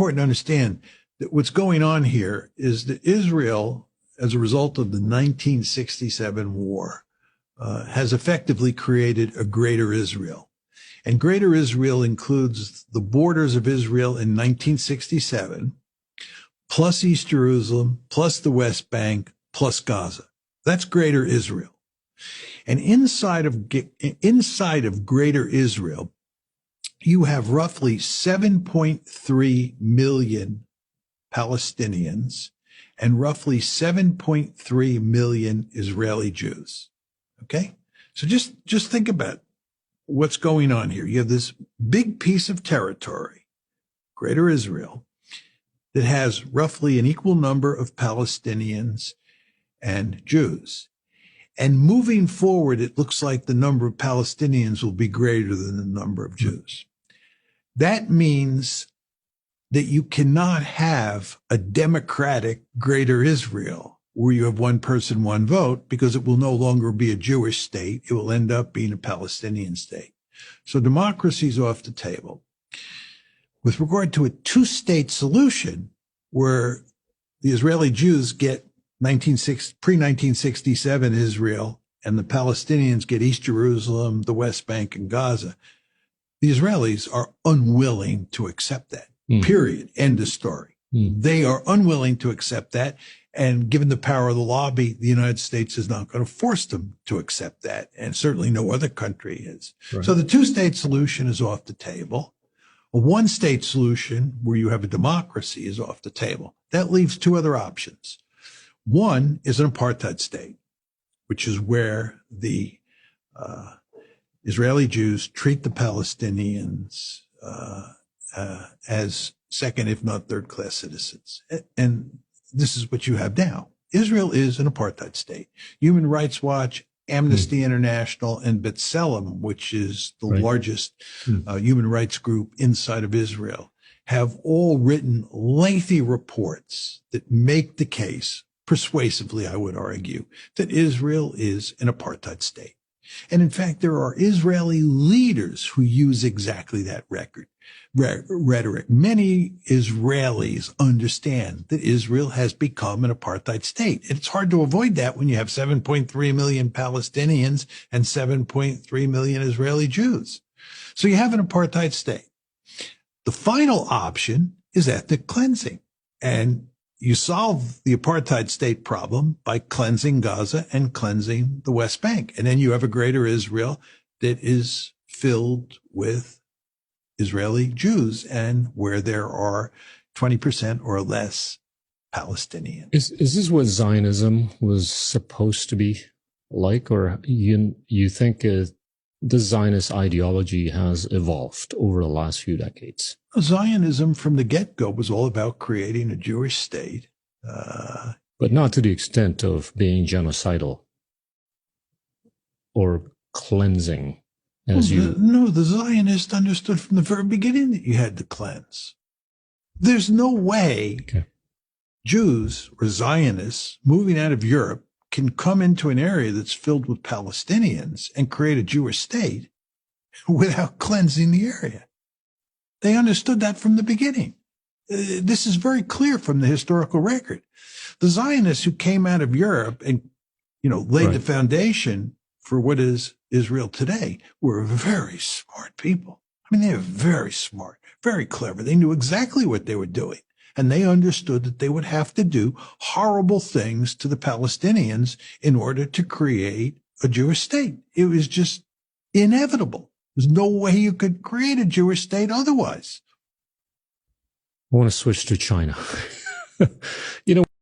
important to understand that what's going on here is that Israel, as a result of the 1967 war, has effectively created a greater Israel. And greater Israel includes the borders of Israel in 1967, plus East Jerusalem, plus the West Bank, plus Gaza. That's greater Israel. And inside of greater Israel, you have roughly 7.3 million Palestinians and roughly 7.3 million Israeli Jews. Okay? So just think about what's going on here. You have this big piece of territory, greater Israel, that has roughly an equal number of Palestinians and Jews. And moving forward, it looks like the number of Palestinians will be greater than the number of Jews. That means that you cannot have a democratic greater Israel where you have one person, one vote, because it will no longer be a Jewish state. It will end up being a Palestinian state. So democracy is off the table. With regard to a two-state solution where the Israeli Jews get pre-1967 Israel and the Palestinians get East Jerusalem, the West Bank, and Gaza, the Israelis are unwilling to accept that. Period. End of story. They are unwilling to accept that. And given the power of the lobby, the United States is not going to force them to accept that. And certainly no other country is. Right. So the two-state solution is off the table. A one-state solution where you have a democracy is off the table. That leaves two other options. One is an apartheid state, which is where the Israeli Jews treat the Palestinians as second, if not third-class citizens. And this is what you have now. Israel is an apartheid state. Human Rights Watch, Amnesty International, and B'Tselem, which is the largest human rights group inside of Israel, have all written lengthy reports that make the case, persuasively, I would argue, that Israel is an apartheid state. And in fact, there are Israeli leaders who use exactly that rhetoric. Many Israelis understand that Israel has become an apartheid state. And it's hard to avoid that when you have 7.3 million Palestinians and 7.3 million Israeli Jews. So you have an apartheid state. The final option is ethnic cleansing. And you solve the apartheid state problem by cleansing Gaza and cleansing the West Bank. And then you have a greater Israel that is filled with Israeli Jews and where there are 20% or less Palestinians. Is this what Zionism was supposed to be like? Or you think the Zionist ideology has evolved over the last few decades? Zionism from the get-go was all about creating a Jewish state. But not to the extent of being genocidal or cleansing. The Zionists understood from the very beginning that you had to cleanse. There's no way Jews or Zionists moving out of Europe can come into an area that's filled with Palestinians and create a Jewish state without cleansing the area. They understood that from the beginning. This is very clear from the historical record. The Zionists who came out of Europe and, laid the foundation for what is Israel today were very smart people. I mean, they were very smart, very clever. They knew exactly what they were doing. And they understood that they would have to do horrible things to the Palestinians in order to create a Jewish state. It was just inevitable. There's no way you could create a Jewish state otherwise. I want to switch to China.